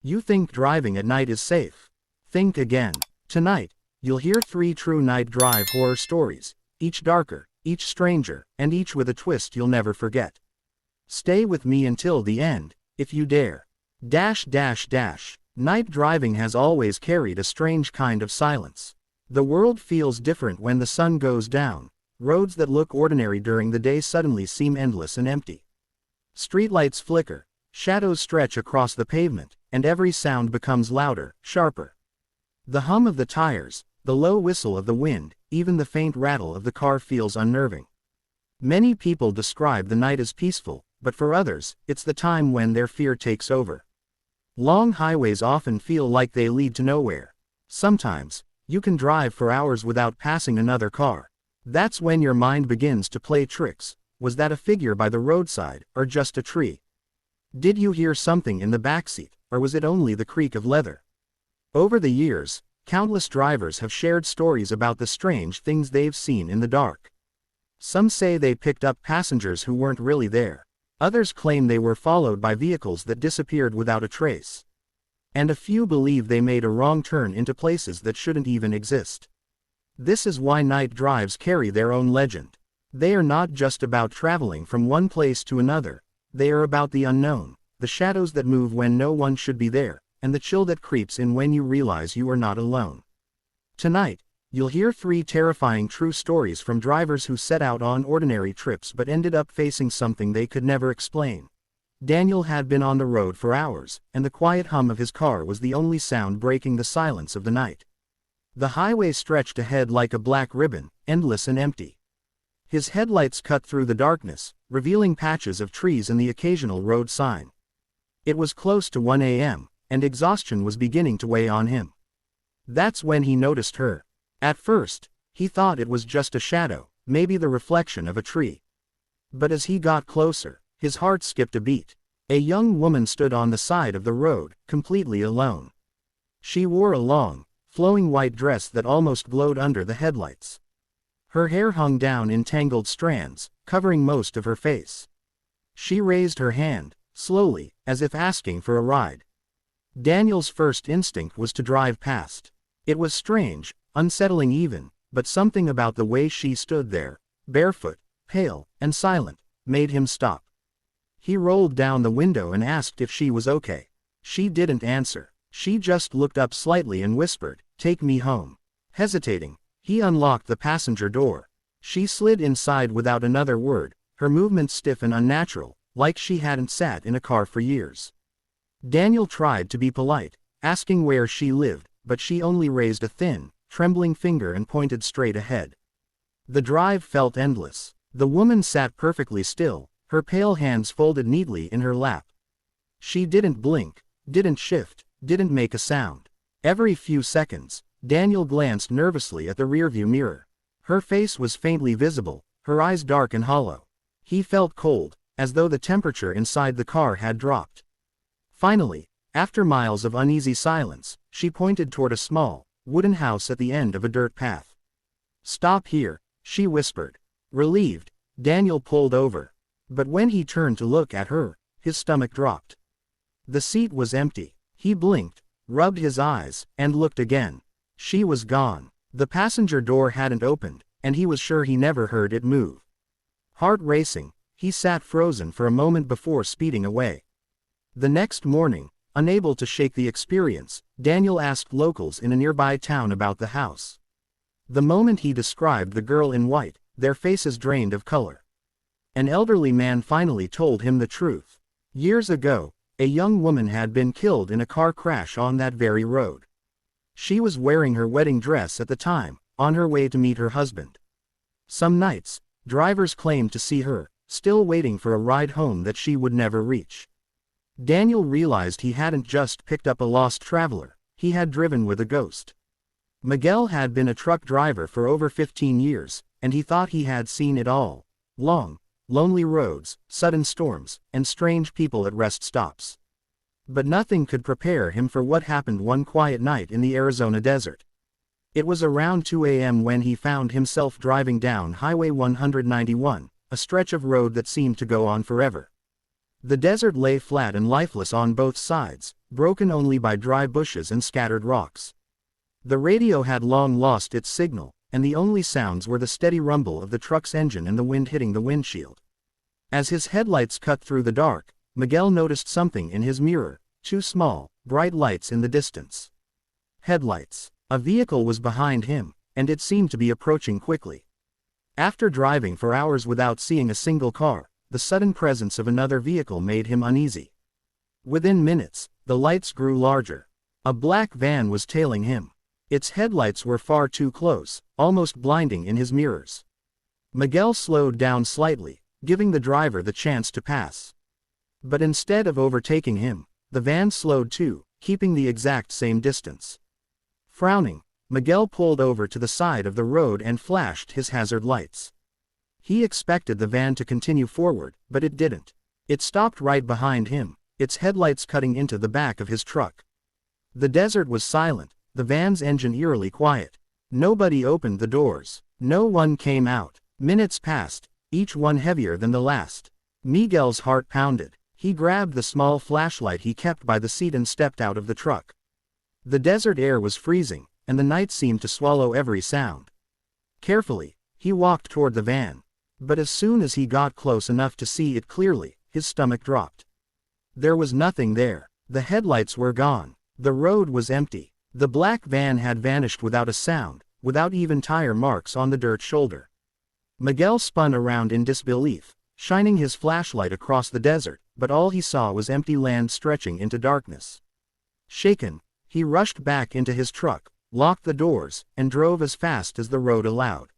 You think driving at night is safe. Think again. Tonight, you'll hear 3 true night drive horror stories, each darker, each stranger, and each with a twist you'll never forget. Stay with me until the end, if you dare. Night driving has always carried a strange kind of silence. The world feels different when the sun goes down. Roads that look ordinary during the day suddenly seem endless and empty. Streetlights flicker, shadows stretch across the pavement, and every sound becomes louder, sharper. The hum of the tires, the low whistle of the wind, even the faint rattle of the car feels unnerving. Many people describe the night as peaceful, but for others, it's the time when their fear takes over. Long highways often feel like they lead to nowhere. Sometimes, you can drive for hours without passing another car. That's when your mind begins to play tricks. Was that a figure by the roadside, or just a tree? Did you hear something in the backseat, or was it only the creak of leather? Over the years, countless drivers have shared stories about the strange things they've seen in the dark. Some say they picked up passengers who weren't really there. Others claim they were followed by vehicles that disappeared without a trace. And a few believe they made a wrong turn into places that shouldn't even exist. This is why night drives carry their own legend. They are not just about traveling from one place to another. They are about the unknown, the shadows that move when no one should be there, and the chill that creeps in when you realize you are not alone. Tonight, you'll hear 3 terrifying true stories from drivers who set out on ordinary trips but ended up facing something they could never explain. Daniel had been on the road for hours, and the quiet hum of his car was the only sound breaking the silence of the night. The highway stretched ahead like a black ribbon, endless and empty. His headlights cut through the darkness, revealing patches of trees and the occasional road sign. It was close to 1 a.m., and exhaustion was beginning to weigh on him. That's when he noticed her. At first, he thought it was just a shadow, maybe the reflection of a tree. But as he got closer, his heart skipped a beat. A young woman stood on the side of the road, completely alone. She wore a long, flowing white dress that almost glowed under the headlights. Her hair hung down in tangled strands, covering most of her face. She raised her hand, slowly, as if asking for a ride. Daniel's first instinct was to drive past. It was strange, unsettling even, but something about the way she stood there, barefoot, pale, and silent, made him stop. He rolled down the window and asked if she was okay. She didn't answer. She just looked up slightly and whispered, "Take me home." Hesitating, he unlocked the passenger door. She slid inside without another word, her movements stiff and unnatural, like she hadn't sat in a car for years. Daniel tried to be polite, asking where she lived, but she only raised a thin, trembling finger and pointed straight ahead. The drive felt endless. The woman sat perfectly still, her pale hands folded neatly in her lap. She didn't blink, didn't shift, didn't make a sound. Every few seconds, Daniel glanced nervously at the rearview mirror. Her face was faintly visible, her eyes dark and hollow. He felt cold, as though the temperature inside the car had dropped. Finally, after miles of uneasy silence, she pointed toward a small, wooden house at the end of a dirt path. "Stop here," she whispered. Relieved, Daniel pulled over. But when he turned to look at her, his stomach dropped. The seat was empty. He blinked, rubbed his eyes, and looked again. She was gone. The passenger door hadn't opened, and he was sure he never heard it move. Heart racing, he sat frozen for a moment before speeding away. The next morning, unable to shake the experience, Daniel asked locals in a nearby town about the house. The moment he described the girl in white, their faces drained of color. An elderly man finally told him the truth. Years ago, a young woman had been killed in a car crash on that very road. She was wearing her wedding dress at the time, on her way to meet her husband. Some nights, drivers claimed to see her, still waiting for a ride home that she would never reach. Daniel realized he hadn't just picked up a lost traveler, he had driven with a ghost. Miguel had been a truck driver for over 15 years, and he thought he had seen it all. Long, lonely roads, sudden storms, and strange people at rest stops. But nothing could prepare him for what happened one quiet night in the Arizona desert. It was around 2 a.m. when he found himself driving down Highway 191, a stretch of road that seemed to go on forever. The desert lay flat and lifeless on both sides, broken only by dry bushes and scattered rocks. The radio had long lost its signal, and the only sounds were the steady rumble of the truck's engine and the wind hitting the windshield. As his headlights cut through the dark, Miguel noticed something in his mirror, two small, bright lights in the distance. Headlights. A vehicle was behind him, and it seemed to be approaching quickly. After driving for hours without seeing a single car, the sudden presence of another vehicle made him uneasy. Within minutes, the lights grew larger. A black van was tailing him. Its headlights were far too close, almost blinding in his mirrors. Miguel slowed down slightly, giving the driver the chance to pass. But instead of overtaking him, the van slowed too, keeping the exact same distance. Frowning, Miguel pulled over to the side of the road and flashed his hazard lights. He expected the van to continue forward, but it didn't. It stopped right behind him, its headlights cutting into the back of his truck. The desert was silent, the van's engine eerily quiet. Nobody opened the doors. No one came out. Minutes passed, each one heavier than the last. Miguel's heart pounded. He grabbed the small flashlight he kept by the seat and stepped out of the truck. The desert air was freezing, and the night seemed to swallow every sound. Carefully, he walked toward the van. But as soon as he got close enough to see it clearly, his stomach dropped. There was nothing there. The headlights were gone. The road was empty. The black van had vanished without a sound, without even tire marks on the dirt shoulder. Miguel spun around in disbelief, shining his flashlight across the desert, but all he saw was empty land stretching into darkness. Shaken, he rushed back into his truck, locked the doors, and drove as fast as the road allowed.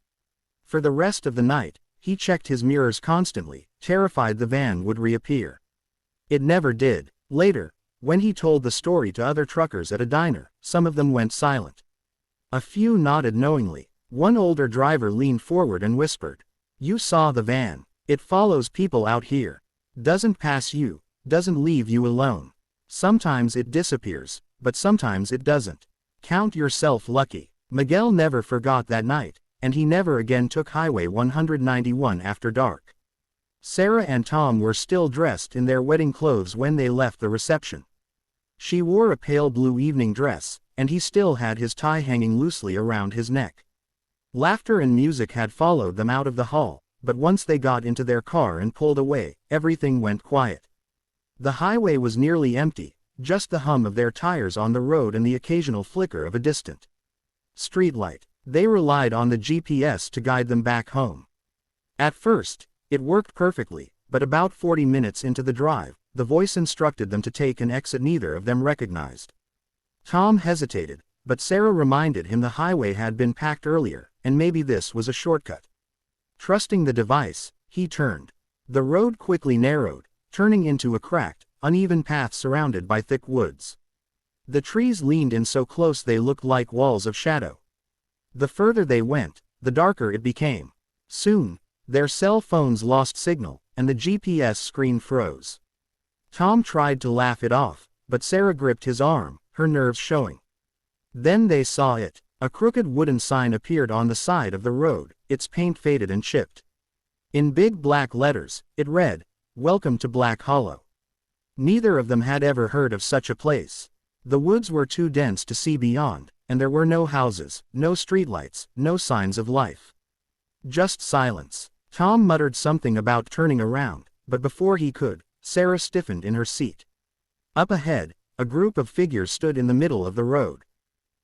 For the rest of the night, he checked his mirrors constantly, terrified the van would reappear. It never did. Later, when he told the story to other truckers at a diner, some of them went silent. A few nodded knowingly. One older driver leaned forward and whispered, "You saw the van. It follows people out here. Doesn't pass you, doesn't leave you alone. Sometimes it disappears, but sometimes it doesn't. Count yourself lucky." Miguel never forgot that night, and he never again took Highway 191 after dark. Sarah and Tom were still dressed in their wedding clothes when they left the reception. She wore a pale blue evening dress, and he still had his tie hanging loosely around his neck. Laughter and music had followed them out of the hall, but once they got into their car and pulled away, everything went quiet. The highway was nearly empty, just the hum of their tires on the road and the occasional flicker of a distant streetlight. They relied on the GPS to guide them back home. At first, it worked perfectly, but about 40 minutes into the drive, the voice instructed them to take an exit neither of them recognized. Tom hesitated, but Sarah reminded him the highway had been packed earlier, and maybe this was a shortcut. Trusting the device, he turned. The road quickly narrowed, turning into a cracked, uneven path surrounded by thick woods. The trees leaned in so close they looked like walls of shadow. The further they went, the darker it became. Soon, their cell phones lost signal, and the GPS screen froze. Tom tried to laugh it off, but Sarah gripped his arm, her nerves showing. Then they saw it. A crooked wooden sign appeared on the side of the road, its paint faded and chipped. In big black letters, it read, "Welcome to Black Hollow." Neither of them had ever heard of such a place. The woods were too dense to see beyond, and there were no houses, no streetlights, no signs of life. Just silence. Tom muttered something about turning around, but before he could, Sarah stiffened in her seat. Up ahead, a group of figures stood in the middle of the road.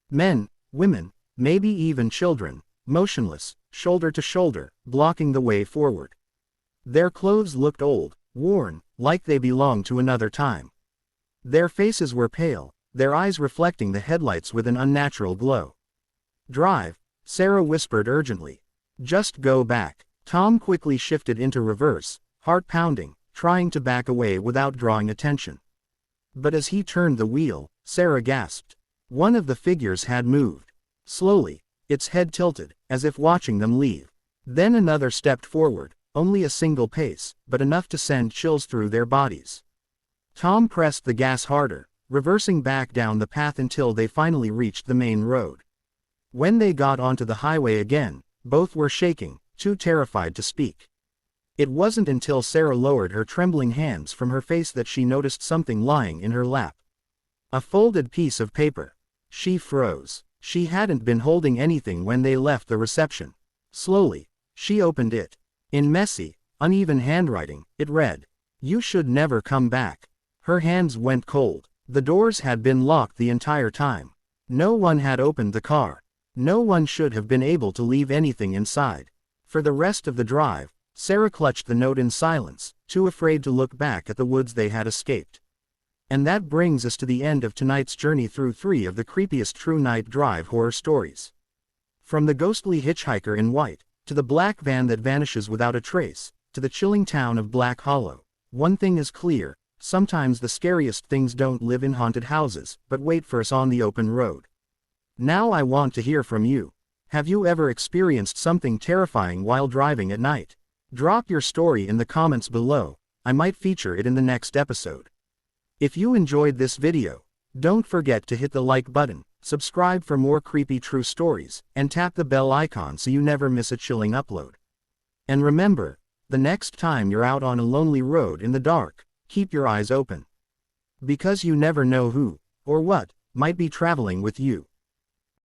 Men, women, maybe even children, motionless, shoulder to shoulder, blocking the way forward. Their clothes looked old, worn, like they belonged to another time. Their faces were pale, their eyes reflecting the headlights with an unnatural glow. "Drive," Sarah whispered urgently. "Just go back." Tom quickly shifted into reverse, heart pounding, trying to back away without drawing attention. But as he turned the wheel, Sarah gasped. One of the figures had moved. Slowly, its head tilted, as if watching them leave. Then another stepped forward, only a single pace, but enough to send chills through their bodies. Tom pressed the gas harder, reversing back down the path until they finally reached the main road. When they got onto the highway again, both were shaking, too terrified to speak. It wasn't until Sarah lowered her trembling hands from her face that she noticed something lying in her lap. A folded piece of paper. She froze. She hadn't been holding anything when they left the reception. Slowly, she opened it. In messy, uneven handwriting, it read, "You should never come back." Her hands went cold. The doors had been locked the entire time. No one had opened the car. No one should have been able to leave anything inside. For the rest of the drive, Sarah clutched the note in silence, too afraid to look back at the woods they had escaped. And that brings us to the end of tonight's journey through 3 of the creepiest true night drive horror stories. From the ghostly hitchhiker in white, to the black van that vanishes without a trace, to the chilling town of Black Hollow, one thing is clear: sometimes the scariest things don't live in haunted houses, but wait for us on the open road. Now I want to hear from you. Have you ever experienced something terrifying while driving at night? Drop your story in the comments below. I might feature it in the next episode. If you enjoyed this video, don't forget to hit the like button, subscribe for more creepy true stories, and tap the bell icon so you never miss a chilling upload. And remember, the next time you're out on a lonely road in the dark, keep your eyes open. Because you never know who, or what, might be traveling with you.